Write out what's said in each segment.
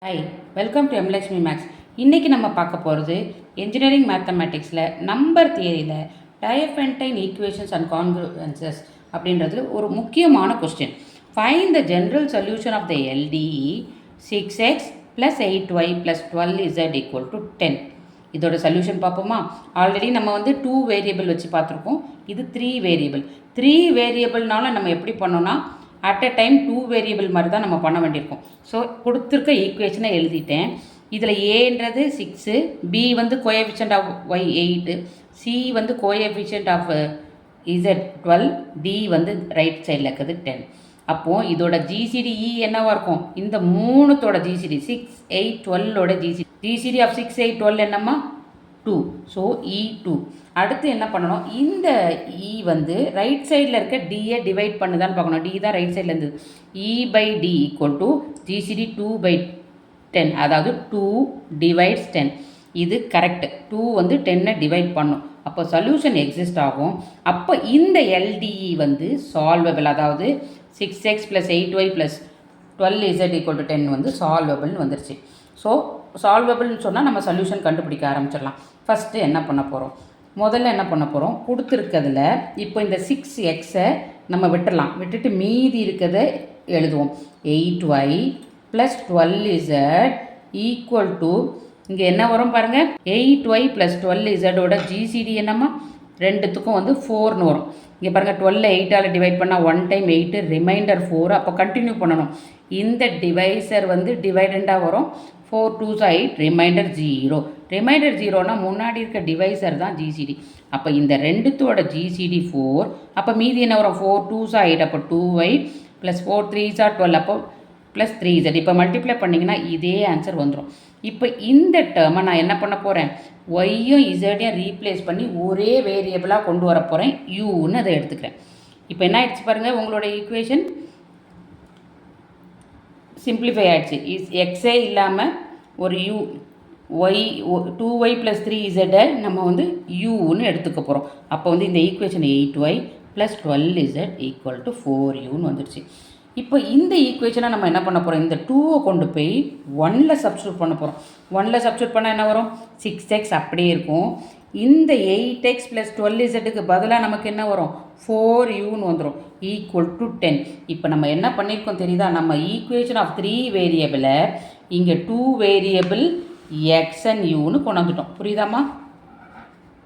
Hi, welcome to எம்லக்ஷ்மி maths. இன்றைக்கி நம்ம பார்க்க போகிறது இன்ஜினியரிங் மேத்தமெட்டிக்ஸில் நம்பர் தியரியில் டயஃபென்டைன் ஈக்குவேஷன்ஸ் அண்ட் கான்க்ருவன்சஸ் அப்படின்றதுல ஒரு முக்கியமான question. Find the general solution of the LTE 6x + 8y + 12z = 10. இதோட சொல்யூஷன் பார்ப்போமா? ஆல்ரெடி நம்ம 2 வேரியபிள் வச்சு பார்த்துருக்கோம். இது 3 வேரியபிள். 3 வேரியபிள்னால நம்ம எப்படி பண்ணோன்னா அட் அ டைம் 2 வேரியபிள் மாதிரி தான் நம்ம பண்ண வேண்டியிருக்கோம். ஸோ கொடுத்துருக்க ஈக்குவேஷனை எழுதிட்டேன். இதில் ஏன்றது 6, b coefficient of y 8, c coefficient of z 12, d right சைடில் இருக்குது 10. அப்போது இதோட ஜிசிடிஇ என்னவாக இருக்கும்? இந்த மூணுத்தோட ஜிசிடி 6, 8, 12ஓட ஜிசிடி ஆஃப் 6, 8, 12 என்னம்மா? 2. So E2. அடுத்து என்ன பண்ணணும்? இந்த E ரைட் சைடில் இருக்க டியை டிவைட் பண்ணுதான்னு பார்க்கணும். டி தான் ரைட் சைடில் இருந்தது. E/D = GCD 2/10. அதாவது 2 / 10. இது கரெக்ட். 2 10 டிவைட் பண்ணும். அப்போ சொல்யூஷன் எக்ஸிஸ்ட் ஆகும். அப்போ இந்த LDE சால்வபிள். அதாவது 6x + 8y + 12z = 10 சால்வபிள்னு வந்துருச்சு. ஸோ சால்வபிள்னு சொன்னால் நம்ம சொல்யூஷன் கண்டுபிடிக்க ஆரம்பிச்சிடலாம். ஃபஸ்ட்டு என்ன பண்ண போகிறோம்? முதல்ல என்ன பண்ண போகிறோம்? கொடுத்துருக்கிறதுல இப்போ இந்த 6xஐ நம்ம விட்டுட்டு மீதி இருக்கிறத எழுதுவோம். 8y + 12z = இங்கே என்ன வரும் பாருங்கள். 8y + 12zோட ஜிசிடி என்னம்மா? ரெண்டுத்துக்கும் 4ன்னு வரும். இங்கே பாருங்கள், 12 8ஆல் டிவைட் பண்ணால் 1 டைம் 8, ரிமைண்டர் 4. அப்போ கண்டினியூ பண்ணணும். இந்த டிவைசர் டிவைடண்டாக வரும். 4 2s 8, ரிமைண்டர் 0. ரிமைண்டர் 0னா முன்னாடி இருக்க டிவைசர் தான் ஜிசிடி. அப்போ இந்த ரெண்டுத்தோட ஜிசிடி 4. அப்போ மீதி என்ன வரும்? 4 2s 8. அப்போ 2y + 4 3s 12. அப்போ + 3z. இப்போ மல்டிப்ளை பண்ணிங்கன்னா இதே ஆன்சர் வந்துடும். இப்போ இந்த டேர்மை நான் என்ன பண்ண போகிறேன்? ஒய்யும் இசடையும் ரீப்ளேஸ் பண்ணி ஒரே வேரியபிளாக கொண்டு வர போகிறேன். யூன்னு அதை எடுத்துக்கிறேன். இப்போ என்ன ஆயிடுச்சு பாருங்கள், உங்களோட ஈக்குவேஷன் சிம்பிளிஃபை ஆகிடுச்சு. எக்ஸே இல்லாமல் ஒரு யூ, ஒய் 2y + 3z நம்ம யூன்னு எடுத்துக்க போகிறோம். அப்போ இந்த ஈக்குவேஷன் 8y + 12z = 4uன்னு வந்துடுச்சு. இப்போ இந்த ஈக்குவேஷனை நம்ம என்ன பண்ண போகிறோம்? இந்த 2வை கொண்டு போய் 1ல் சப்ஸ்டியூட் பண்ண போகிறோம். 1ல் சப்ஸ்டியூட் பண்ணால் என்ன வரும்? 6x அப்படியே இருக்கும். இந்த 8x + 12zக்கு பதிலாக நமக்கு என்ன வரும்? 4uன்னு வந்துடும். = 10. இப்போ நம்ம என்ன பண்ணியிருக்கோம் தெரியுதா? நம்ம ஈக்குவேஷன் ஆஃப் 3 வேரியபிளை இங்கே 2 வேரியபிள் x and uன்னு கொண்டு வந்துட்டோம். புரியுதாம்மா?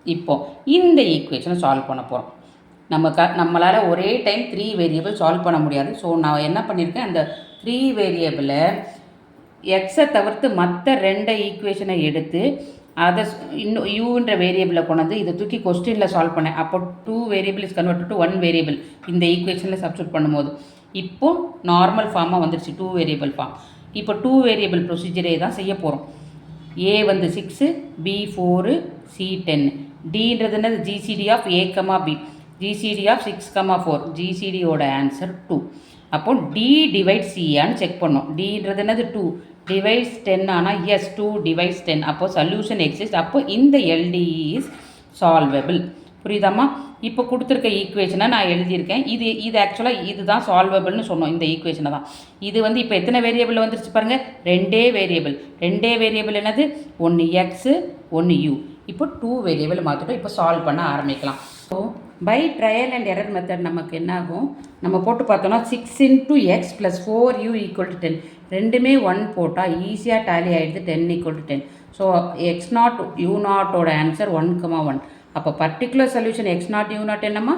இப்போ இந்த ஈக்குவேஷனை சால்வ் பண்ண போகிறோம். நம்மளால் ஒரே டைம் 3 வேரியபிள் சால்வ் பண்ண முடியாது. ஸோ நான் என்ன பண்ணியிருக்கேன்? அந்த 3 வேரியபிளை எக்ஸை தவிர்த்து மற்ற 2 ஈக்குவேஷனை எடுத்து அதை இன்னும் யூன்ற வேரியபிளை கொண்டு இதை தூக்கி கொஸ்டினில் சால்வ் பண்ணேன். அப்போ 2 variable is convert to 1 variable இந்த ஈக்குவேஷனில் சப்ஸ்டியூட் பண்ணும்போது இப்போது நார்மல் ஃபார்மாக வந்துருச்சு, 2 வேரியபிள் ஃபார்ம். இப்போ 2 வேரியபிள் ப்ரொசீஜரே தான் செய்ய போகிறோம். ஏ 6, பி 4, சி 10. டின்றது என்னது? GCD of A, B. GCD of 6, 4. ஜிசிடியோட ஆன்சர் 2. அப்போ டி டிவைட் சியான்னு செக் பண்ணோம். டின்றது என்னது? 2 டிவைட்ஸ் 10. ஆனால் எஸ், 2 டிவைட்ஸ் 10. அப்போ சொல்யூஷன் எக்ஸிஸ்ட். அப்போ இந்த எல்டிஇ இஸ் சால்வபிள். புரியுதாம்மா? இப்போ கொடுத்துருக்க ஈக்குவேஷனை நான் எழுதியிருக்கேன். இது ஆக்சுவலாக இதுதான் சால்வபிள்னு சொன்னோம். இந்த ஈக்குவேஷனை தான். இது இப்போ எத்தனை வேரியபிள் வந்துருச்சு பாருங்கள்? 2 வேரியபிள். 2 வேரியபிள் என்னது? 1 எக்ஸு 1 யூ. இப்போ 2 வேரியபிள் மாற்றிட்டோம். இப்போ சால்வ் பண்ண ஆரம்பிக்கலாம். So by trial and error method நமக்கு என்ன ஆகும்? நம்ம போட்டு பார்த்தோன்னா 6 × x + 4u = 10. ரெண்டுமே 1 போட்டால் ஈஸியாக டேலி ஆகிடுது. 10 = 10. ஸோ x0 u0ஓட ஆன்சர் 1,1. அப்போ பர்டிகுலர் சொல்யூஷன் x0 u0 என்னம்மா?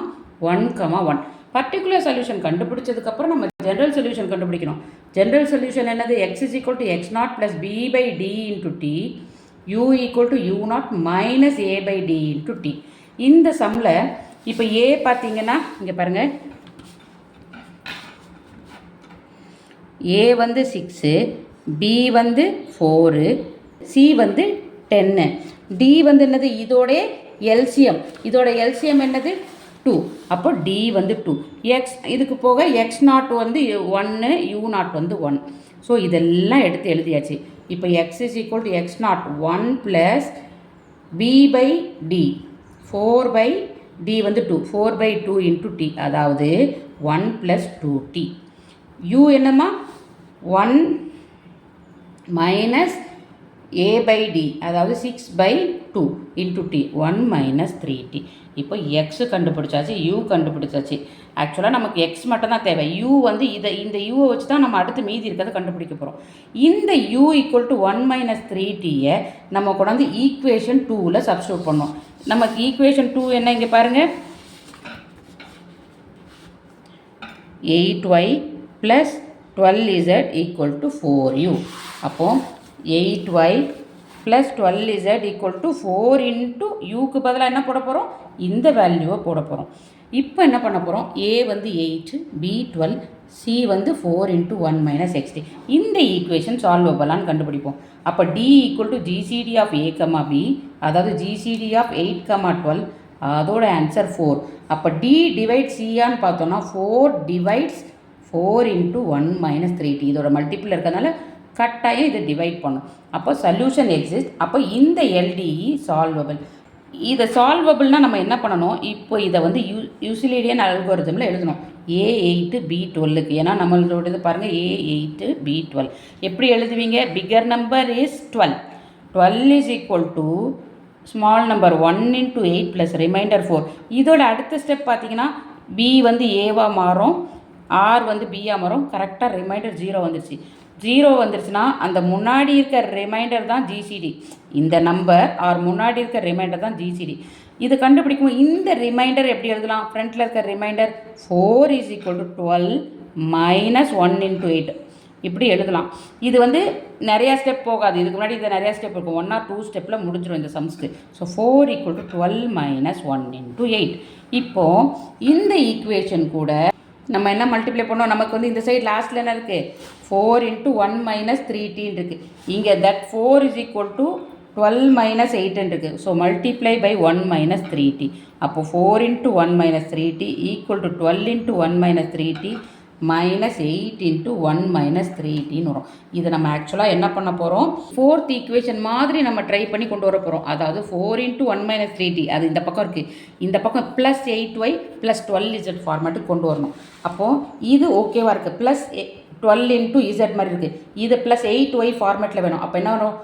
1,1. பர்டிகுலர் சொல்யூஷன் கண்டுபிடிச்சதுக்கப்புறம் நம்ம ஜென்ரல் சொல்யூஷன் கண்டுபிடிக்கணும். ஜென்ரல் சொல்யூஷன் என்னது? x = x0 + b/d × t, u = u0 - a/d × t. இந்த சம்மில் இப்போ ஏ பார்த்தீங்கன்னா இங்கே பாருங்கள், ஏ 6, பி 4, சி 10, டி என்னது? இதோட எல்சிஎம் என்னது? 2. அப்போ டி 2. எக்ஸ் இதுக்கு போக x0 1, u0 1. ஸோ இதெல்லாம் எடுத்து எழுதியாச்சு. இப்போ x = x0 1 + b/d 4/d 2, 4/2 × t. அதாவது 1 + 2t. u என்னம்மா? 1 மைனஸ் a by d அதாவது 6/2 இன்ட்டு டி 1 மைனஸ் 3t. இப்போ எக்ஸு கண்டுபிடிச்சாச்சு, யூ கண்டுபிடிச்சாச்சு. ஆக்சுவலாக நமக்கு எக்ஸ் மட்டும் தான் தேவை. யூ வந்து இந்த யூவை வச்சு தான் நம்ம அடுத்து மீதி இருக்கிறத கண்டுபிடிக்க போகிறோம். இந்த யூ ஈக்குவல் டு 1 மைனஸ் 3tயை நம்ம கொண்டாந்து ஈக்குவேஷன் 2ல் சப்ஸ்டியூட் பண்ணோம். நமக்கு ஈக்குவேஷன் 2 என்ன இங்கே பாருங்கள், 8y plus 12z equal to 4u. அப்போது 8y plus 12z equal to 4 into யூக்கு பதிலாக என்ன போட போகிறோம், இந்த வேல்யூவை போட போகிறோம். இப்போ என்ன பண்ண போகிறோம், ஏ வந்து 8, பி 12, சி வந்து 4 இன்ட்டு 1 மைனஸ் எக்ஸ்டி. இந்த ஈக்குவேஷன் சால்வபலான்னு கண்டுபிடிப்போம். அப்போ d equal to GCD of a comma b, அதாவது ஜிசிடி ஆஃப் 8, 12, அதோட ஆன்சர் 4. அப்போ டி டிவைட் சியான்னு பார்த்தோன்னா 4 டிவைட்ஸ் 4 இன்ட்டு 1 மைனஸ் 3t. இதோட மல்டிப்பிள் இருக்கிறதுனால கட்டாயம் இதை டிவைட் பண்ணும். அப்போ சொல்யூஷன் எக்ஸிஸ்ட். அப்போ இந்த எல்டிஇ சால்வபிள். இதை சால்வபிள்னால் நம்ம என்ன பண்ணணும், இப்போ இதை வந்து யூசிலிடியன் அல்கோரிதமில் எழுதணும். A8 B12க்கு, ஏன்னா நம்மளோடது பாருங்கள் A8 B12. எப்படி எழுதுவீங்க, bigger number is 12. 12 is equal to small number 1 into 8 plus remainder 4. இதோட அடுத்த ஸ்டெப் பார்த்தீங்கன்னா பி வந்து ஏவாக மாறும், ஆர் வந்து பியாக மாறும். கரெக்டாக ரிமைண்டர் 0 வந்துருச்சு. 0 வந்துருச்சுன்னா அந்த முன்னாடி இருக்க ரிமைண்டர் தான் ஜிசிடி. இந்த நம்பர் ஆர் முன்னாடி இருக்க ரிமைண்டர் தான் ஜிசிடி. இது கண்டுபிடிக்கும். இந்த ரிமைண்டர் எப்படி எழுதலாம், ஃப்ரண்ட்டில் இருக்க remainder 4 is equal to 12 minus 1 into 8 இப்படி எழுதலாம். இது வந்து நிறையா ஸ்டெப் போகாது. இதுக்கு முன்னாடி இது நிறையா ஸ்டெப் இருக்கும். 1 or 2 ஸ்டெப்பில் முடிஞ்சிடும் இந்த சம்ஸ்க்கு. So 4 equal to 12 minus 1 into 8. இப்போது இந்த ஈக்குவேஷன் கூட நம்ம என்ன மல்டிப்ளை பண்ணோம், நமக்கு வந்து இந்த சைடு லாஸ்ட்டில் என்ன இருக்குது, 4 இன்ட்டு 1 மைனஸ் 3t இருக்குது. இங்கே that 4 is equal to 12 minus 8 இருக்குது. So multiply by 1 minus 3t. அப்போ 4 into 1 minus 3t equal to 12 into 1 minus 3t minus 8 into 1 minus 3tன்னு வரும். இதை நம்ம ஆக்சுவலாக என்ன பண்ண போகிறோம், 4th ஈக்குவேஷன் மாதிரி நம்ம ட்ரை பண்ணி கொண்டு வர போகிறோம். அதாவது 4 இன்ட்டு 1 மைனஸ் 3t அது இந்த பக்கம் இருக்குது, இந்த பக்கம் ப்ளஸ் 8y ப்ளஸ் 12z ஃபார்மேட்டுக்கு கொண்டு வரணும். அப்போது இது ஓகேவாக இருக்குது. ப்ளஸ் 12 இன்ட்டு z மாதிரி இருக்குது. இது ப்ளஸ் 8y ஃபார்மேட்டில் வேணும். அப்போ என்ன வரும்,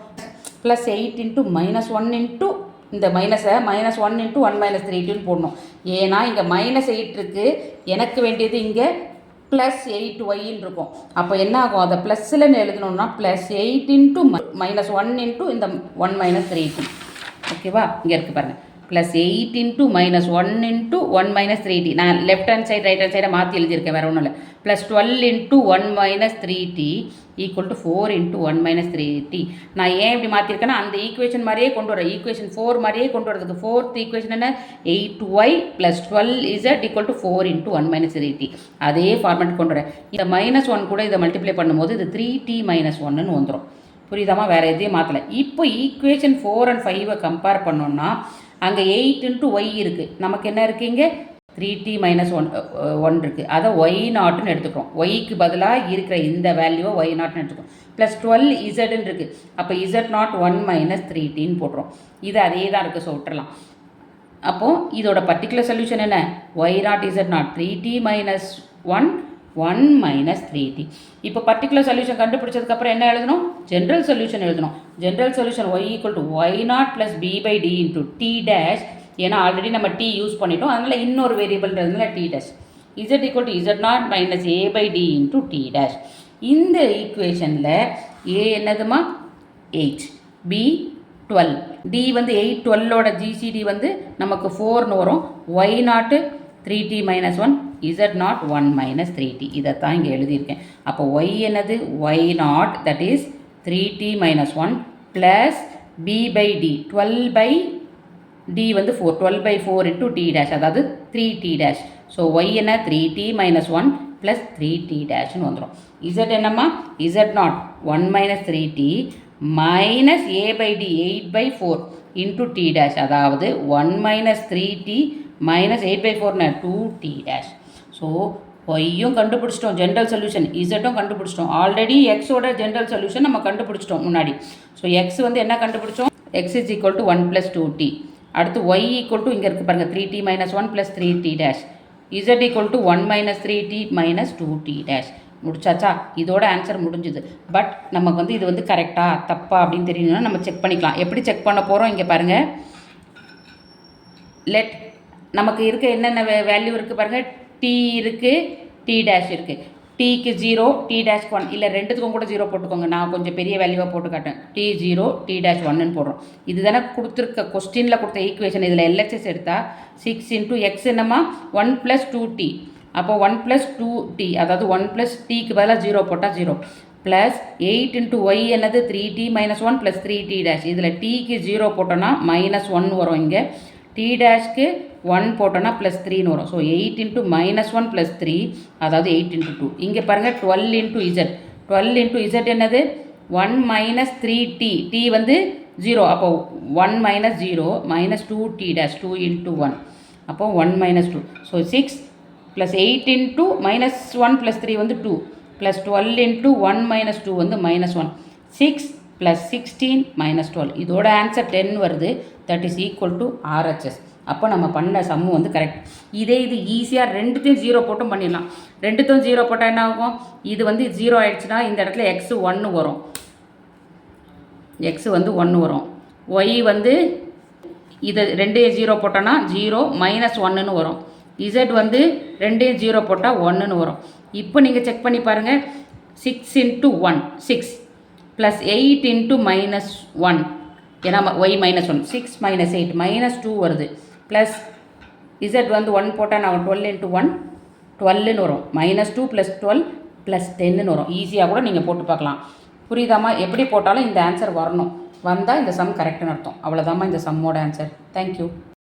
ப்ளஸ் 8 இன்ட்டு மைனஸ் 1 இன்ட்டு இந்த மைனஸை மைனஸ் 1 இன்ட்டு 1 மைனஸ் 3tன்னு போடணும். ஏன்னா இங்கே மைனஸ் 8 இருக்குது, எனக்கு வேண்டியது இங்கே ப்ளஸ் 8yன்னு இருக்கும். அப்போ என்ன ஆகும், அதை ப்ளஸ்ஸில் எழுதணும்னா ப்ளஸ் 8 இன்ட்டு மைனஸ் 1 இன்ட்டு இந்த 1 மைனஸ் 3t. ஓகேவா, இங்கே இருக்குது பாருங்கள், plus 8 into minus 1 into 1 minus 3t. நான் left hand side right hand சைடை மாற்றி எழுதியிருக்கேன், வேறு ஒன்றும் இல்லை. Plus 12 into 1 minus 3t equal to 4 into 1 minus 3t. நான் ஏன் இப்படி மாற்றிருக்கேன்னா அந்த ஈக்குவேஷன் மாதிரியே கொண்டு வரேன், ஈக்குவேஷன் 4 மாதிரியே கொண்டு வரதுக்கு. 4th ஈக்குவேஷன் என்ன, 8y plus 12z equal to 4 into 1 minus 3t. அதே ஃபார்மேட் கொண்டு வரேன். இந்த மைனஸ் 1 கூட இதை மல்டிப்ளை பண்ணும்போது இது 3t மைனஸ் 1ன்னு வந்துடும். புரியுதாமா, வேறு எதையும் மாற்றலை. இப்போ ஈக்குவேஷன் 4 and 5 கம்பேர் பண்ணோன்னா அங்கே 8 இன்ட்டு ஒய் இருக்குது, நமக்கு என்ன இருக்குது இங்கே 3t மைனஸ் 1 இருக்குது. அதை ஒய் நாட்டுன்னு எடுத்துக்கிறோம். ஒய்க்கு பதிலாக இருக்கிற இந்த வேல்யூவை ஒய் நாட்னு எடுத்துக்கிறோம். ப்ளஸ் 12 இசட்னு இருக்குது. அப்போ இசட் நாட் 1 மைனஸ் 3tன்னு போட்டுரும். இது அதே தான் இருக்குது, ஸோ விட்டுறலாம். அப்போது இதோட பர்டிகுலர் சொல்யூஷன் என்ன, Y nought Z nought 3t minus 1 minus 3t. இப்போ பர்டிகுலர் சொல்யூஷன் கண்டுபிடிச்சதுக்கப்புறம் என்ன எழுதணும், ஜென்ரல் சொல்யூஷன் எழுதணும். General solution Y equal to Y nought plus B by D into T dash. ஏன்னா ஆல்ரெடி நம்ம டி யூஸ் பண்ணிட்டோம், அதனால் இன்னொரு வேரியபிள்ன்றதுனால T dash. Z equal to Z nought minus A by D into T dash. இந்த ஈக்குவேஷனில் ஏ என்னதுமா 8, B 12, D வந்து 8 12ஓட ஜிசிடி வந்து நமக்கு 4ன்னு வரும். ஒய் நாட்டு 3t minus 1, Z nought 1 minus 3t. இதைத்தான் இங்கே எழுதியிருக்கேன். அப்போ ஒய் என்னது, y naught that is 3t minus 1 plus B by d 12 by d வந்து 4, 12 பை 4 இன்ட்டு டி டேஷ், அதாவது 3t டேஷ். ஸோ ஒய் என்ன 3t மைனஸ் 1 ப்ளஸ் 3t டேஷ்னு வந்துடும். Z என்னம்மா, Z nought 1 minus 3t minus A by D 8 by 4 into T dash, அதாவது 1 minus 3t minus 8 by 4 2t dash. So ஒய்யும் கண்டுபிடிச்சிட்டோம், general solution. இசட்டும் கண்டுபிடிச்சிட்டோம். Already எக்ஸோட general solution நம்ம கண்டுபிடிச்சிட்டோம் முன்னாடி. ஸோ எக்ஸ் வந்து என்ன கண்டுபிடிச்சோம், X is equal to 1 plus 2t. அடுத்து ஒய் ஈக்குவல் டு இங்கே இருக்குது பாருங்கள் 3t minus 1 plus 3t dash. Z equal to 1 minus 3t minus 2t dash. முடிச்சாச்சா? இதோட ஆன்சர் முடிஞ்சுது. பட் நமக்கு வந்து இது வந்து கரெக்டா தப்பா அப்படின்னு தெரியணும்னா நம்ம செக் பண்ணிக்கலாம். எப்படி செக் பண்ண போகிறோம்? இங்கே பாருங்கள். லெட் நமக்கு இருக்க என்னென்ன வேல்யூ இருக்குது பாருங்கள். டி இருக்குது, டி டேஷ் இருக்குது. டீக்கு 0, டி டேஷ் 1, இல்லை ரெண்டுத்துக்கும் கூட 0 போட்டுக்கோங்க. நான் கொஞ்சம் பெரிய வேல்யூவாக போட்டு காட்டேன். டி 0, டி டேஷ் 1ன்னு போடுறோம். இது தானே கொடுத்துருக்க கொஸ்டினில் கொடுத்த ஈக்குவேஷன். இதில் எல்ஹெச்எஸ் எடுத்தால் 6 இன்ட்டு எக்ஸ் என்னம்மா 1 + 2t. அப்போ 1 + 2t, அதாவது 1 + tக்கு பதிலாக 0 போட்டால் 0 ப்ளஸ் 8 இன்ட்டு ஒய் என்னது 3t - 1 + 3t டேஷ். இதில் டீக்கு 0 போட்டோன்னா -1 வரும். இங்கே டி டேஷ்க்கு 1 போட்டோன்னா +3ன்னு வரும். ஸோ 8 இன்ட்டு -1 + 3, அதாவது 8 இன்ட்டு 2. இங்கே பாருங்கள் 12 இன்ட்டு இசட். 12 இன்ட்டு இசட் என்னது 1 - 3t. டி வந்து 0, அப்போ 1 - 0 - 2t டேஷ் 2 இன்ட்டு 1, அப்போ 1 - 2. ஸோ 6 + 8 இன்ட்டு -1 + 3 வந்து 2 ப்ளஸ் 12 இன்ட்டு 1 - 2 வந்து -1. 6 + 16 - 12. இதோட ஆன்சர் 10 வருது. That is equal to RHS. அப்போ நம்ம பண்ண சம்மு வந்து கரெக்ட். இதே இது ஈஸியாக ரெண்டுத்தையும் 0 போட்டும் பண்ணிடலாம். ரெண்டுத்தையும் 0 போட்டால் என்ன ஆகும்? இது வந்து 0 ஆகிடுச்சுன்னா இந்த இடத்துல எக்ஸு 1 வரும். எக்ஸு வந்து 1 வரும். ஒய் வந்து இதை ரெண்டையும் 0 போட்டோன்னா 0 - 1ன்னு வரும். இசட் வந்து ரெண்டையும் 0 போட்டால் 1ன்னு வரும். இப்போ நீங்கள் செக் பண்ணி பாருங்கள். 6 இன்ட்டு 1 6 ப்ளஸ் 8 இன்ட்டு -1, ஏன்னா ஒய் -1, 6 - 8 -2 வருது. ப்ளஸ் இசட் வந்து 1 போட்டால் நான் 12 இன்ட்டு 1 12ன்னு வரும். -2 + 12 + 10ன்னு வரும். ஈஸியாக கூட நீங்கள் போட்டு பார்க்கலாம். புரியுதாம்மா? எப்படி போட்டாலும் இந்த ஆன்சர் வரணும். வந்தால் இந்த சம் கரெக்டுன்னு அர்த்தம். அவ்வளோதாம்மா இந்த சம்மோட ஆன்சர். தேங்க்யூ.